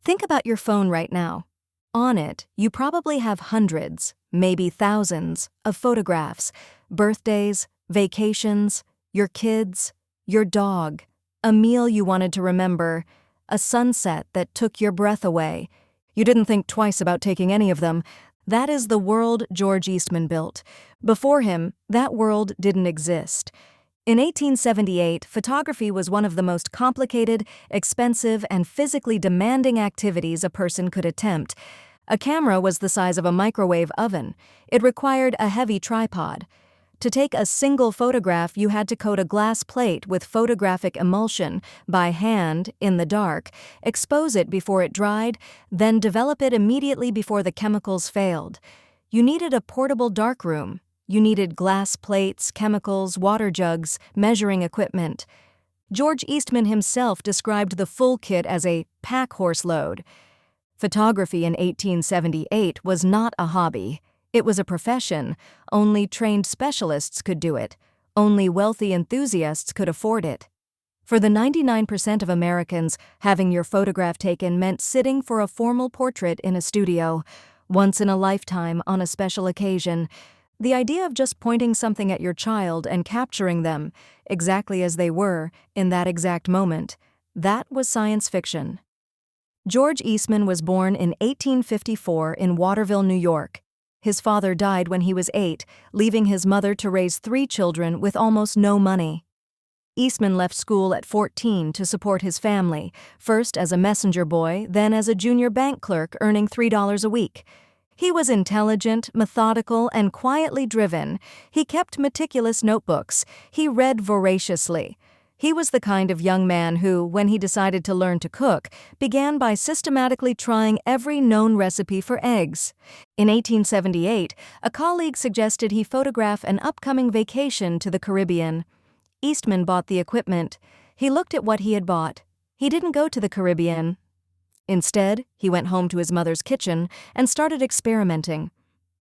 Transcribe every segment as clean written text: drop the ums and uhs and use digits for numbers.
Think about your phone right now. On it, you probably have hundreds, maybe thousands, of photographs, birthdays, vacations, your kids, your dog, a meal you wanted to remember, a sunset that took your breath away. You didn't think twice about taking any of them. That is the world George Eastman built. Before him, that world didn't exist. In 1878, photography was one of the most complicated, expensive, and physically demanding activities a person could attempt. A camera was the size of a microwave oven. It required a heavy tripod. To take a single photograph, you had to coat a glass plate with photographic emulsion by hand in the dark, expose it before it dried, then develop it immediately before the chemicals failed. You needed a portable darkroom. You needed glass plates, chemicals, water jugs, measuring equipment. George Eastman himself described the full kit as a pack-horse load. Photography in 1878 was not a hobby. It was a profession. Only trained specialists could do it. Only wealthy enthusiasts could afford it. For the 99% of Americans, having your photograph taken meant sitting for a formal portrait in a studio, once in a lifetime on a special occasion. The idea of just pointing something at your child and capturing them, exactly as they were, in that exact moment, that was science fiction. George Eastman was born in 1854 in Waterville, New York. His father died when he was 8, leaving his mother to raise 3 children with almost no money. Eastman left school at 14 to support his family, first as a messenger boy, then as a junior bank clerk earning $3 a week. He was intelligent, methodical, and quietly driven. He kept meticulous notebooks. He read voraciously. He was the kind of young man who, when he decided to learn to cook, began by systematically trying every known recipe for eggs. In 1878, a colleague suggested he photograph an upcoming vacation to the Caribbean. Eastman bought the equipment. He looked at what he had bought. He didn't go to the Caribbean. Instead, he went home to his mother's kitchen and started experimenting.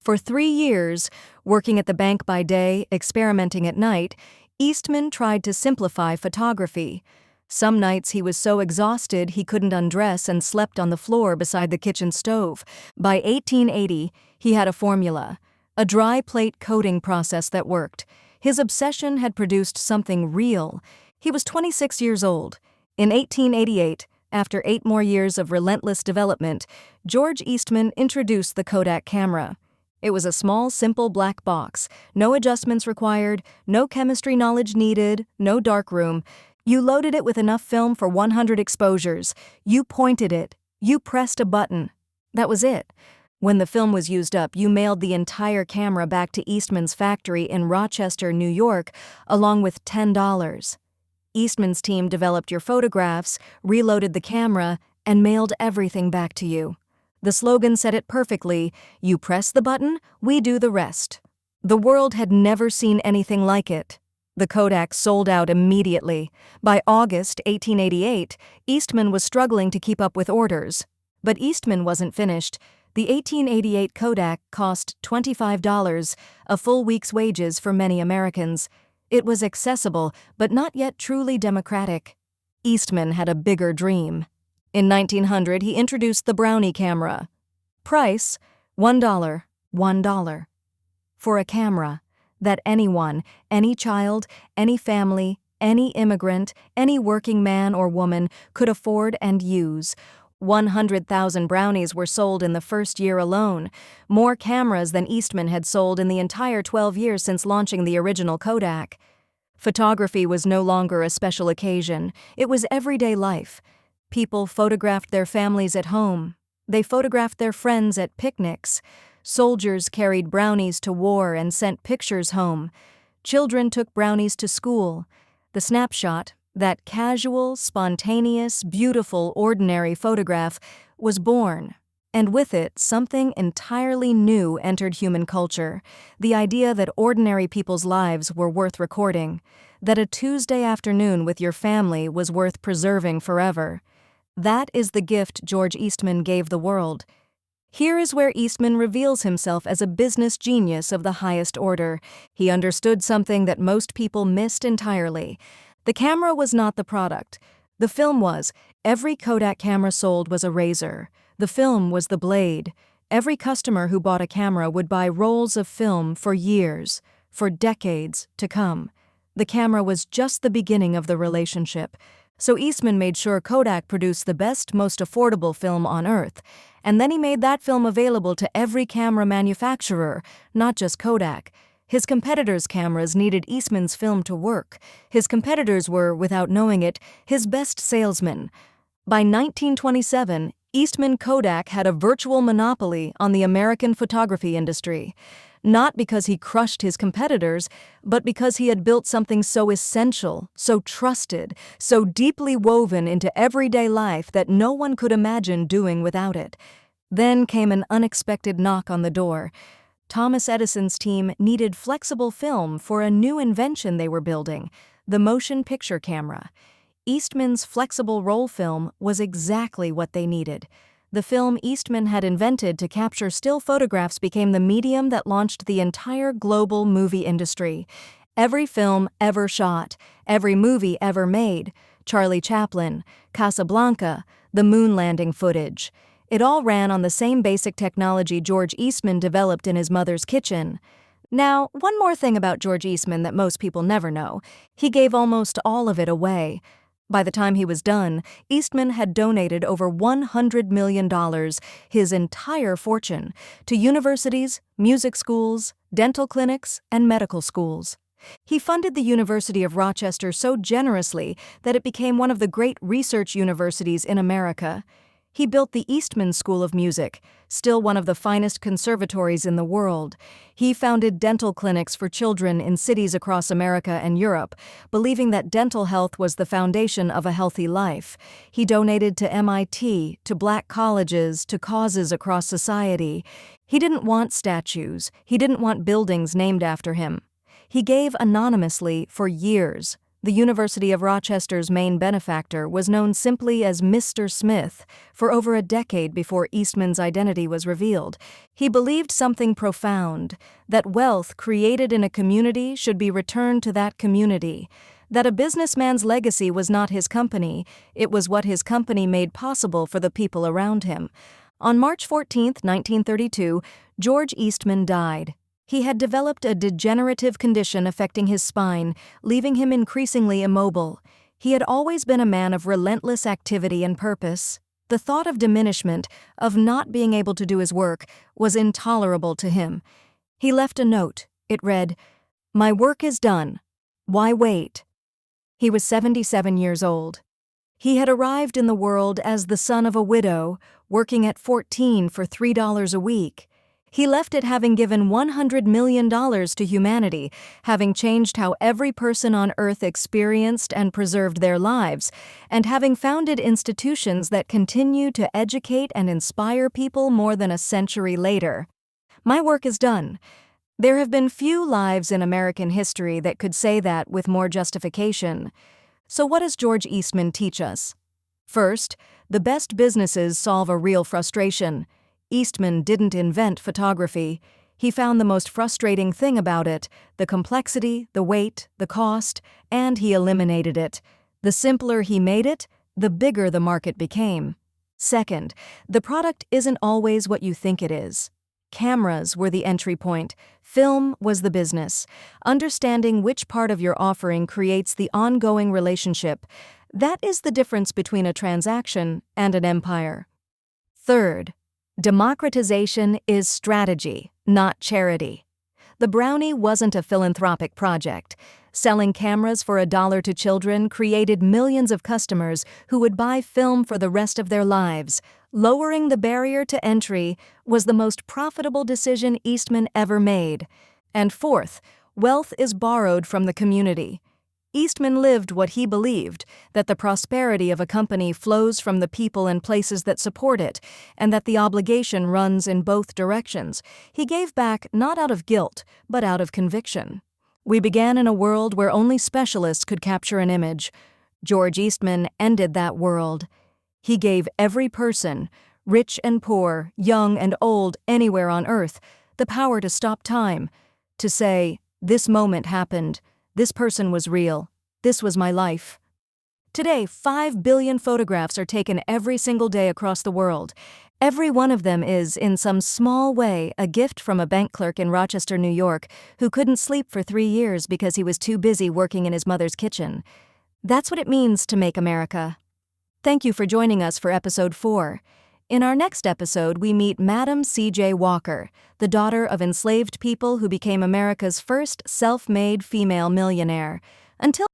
For 3 years, working at the bank by day, experimenting at night, Eastman tried to simplify photography. Some nights he was so exhausted he couldn't undress and slept on the floor beside the kitchen stove. By 1880, he had a formula, a dry plate coating process that worked. His obsession had produced something real. He was 26 years old. In 1888, after 8 more years of relentless development, George Eastman introduced the Kodak camera. It was a small, simple black box, no adjustments required, no chemistry knowledge needed, no darkroom. You loaded it with enough film for 100 exposures. You pointed it. You pressed a button. That was it. When the film was used up, you mailed the entire camera back to Eastman's factory in Rochester, New York, along with $10. Eastman's team developed your photographs, reloaded the camera, and mailed everything back to you. The slogan said it perfectly: you press the button, we do the rest. The world had never seen anything like it. The Kodak sold out immediately. By August 1888, Eastman was struggling to keep up with orders. But Eastman wasn't finished. The 1888 Kodak cost $25, a full week's wages for many Americans. It was accessible, but not yet truly democratic. Eastman had a bigger dream. In 1900, he introduced the Brownie camera. Price, $1. $1. For a camera that anyone, any child, any family, any immigrant, any working man or woman could afford and use. 100,000 Brownies were sold in the first year alone, more cameras than Eastman had sold in the entire 12 years since launching the original Kodak. Photography was no longer a special occasion. It was everyday life. People photographed their families at home. They photographed their friends at picnics. Soldiers carried Brownies to war and sent pictures home. Children took Brownies to school. The snapshot, that casual, spontaneous, beautiful, ordinary photograph, was born. And with it, something entirely new entered human culture, the idea that ordinary people's lives were worth recording, that a Tuesday afternoon with your family was worth preserving forever. That is the gift George Eastman gave the world. Here is where Eastman reveals himself as a business genius of the highest order. He understood something that most people missed entirely. The camera was not the product. The film was, Every Kodak camera sold was a razor. The film was the blade. Every customer who bought a camera would buy rolls of film for years, for decades to come. The camera was just the beginning of the relationship. So Eastman made sure Kodak produced the best, most affordable film on earth. And then he made that film available to every camera manufacturer, not just Kodak. His competitors' cameras needed Eastman's film to work. His competitors were, without knowing it, his best salesmen. By 1927, Eastman Kodak had a virtual monopoly on the American photography industry. Not because he crushed his competitors, but because he had built something so essential, so trusted, so deeply woven into everyday life that no one could imagine doing without it. Then came an unexpected knock on the door. Thomas Edison's team needed flexible film for a new invention they were building, the motion picture camera. Eastman's flexible roll film was exactly what they needed. The film Eastman had invented to capture still photographs became the medium that launched the entire global movie industry. Every film ever shot, every movie ever made, Charlie Chaplin, Casablanca, the moon landing footage. It all ran on the same basic technology George Eastman developed in his mother's kitchen. Now, one more thing about George Eastman that most people never know. He gave almost all of it away. By the time he was done, Eastman had donated over $100 million, his entire fortune, to universities, music schools, dental clinics, and medical schools. He funded the University of Rochester so generously that it became one of the great research universities in America. He built the Eastman School of Music, still one of the finest conservatories in the world. He founded dental clinics for children in cities across America and Europe, believing that dental health was the foundation of a healthy life. He donated to MIT, to black colleges, to causes across society. He didn't want statues. He didn't want buildings named after him. He gave anonymously for years. The University of Rochester's main benefactor was known simply as Mr. Smith for over a decade before Eastman's identity was revealed. He believed something profound, that wealth created in a community should be returned to that community, that a businessman's legacy was not his company, it was what his company made possible for the people around him. On March 14, 1932, George Eastman died. He had developed a degenerative condition affecting his spine, leaving him increasingly immobile. He had always been a man of relentless activity and purpose. The thought of diminishment, of not being able to do his work, was intolerable to him. He left a note. It read, "My work is done. Why wait?" He was 77 years old. He had arrived in the world as the son of a widow, working at 14 for $3 a week. He left it having given $100 million to humanity, having changed how every person on earth experienced and preserved their lives, and having founded institutions that continue to educate and inspire people more than a century later. My work is done. There have been few lives in American history that could say that with more justification. So what does George Eastman teach us? First, the best businesses solve a real frustration. Eastman didn't invent photography. He found the most frustrating thing about it, the complexity, the weight, the cost, and he eliminated it. The simpler he made it, the bigger the market became. Second, the product isn't always what you think it is. Cameras were the entry point. Film was the business. Understanding which part of your offering creates the ongoing relationship. That is the difference between a transaction and an empire. Third, democratization is strategy, not charity. The Brownie wasn't a philanthropic project. Selling cameras for $1 to children created millions of customers who would buy film for the rest of their lives. Lowering the barrier to entry was the most profitable decision Eastman ever made. And fourth, wealth is borrowed from the community. Eastman lived what he believed, that the prosperity of a company flows from the people and places that support it, and that the obligation runs in both directions. He gave back not out of guilt, but out of conviction. We began in a world where only specialists could capture an image. George Eastman ended that world. He gave every person, rich and poor, young and old, anywhere on earth, the power to stop time, to say, "This moment happened. This person was real. This was my life." Today, 5 billion photographs are taken every single day across the world. Every one of them is, in some small way, a gift from a bank clerk in Rochester, New York, who couldn't sleep for 3 years because he was too busy working in his mother's kitchen. That's what it means to make America. Thank you for joining us for episode 4. In our next episode, we meet Madam C.J. Walker, the daughter of enslaved people who became America's first self-made female millionaire. Until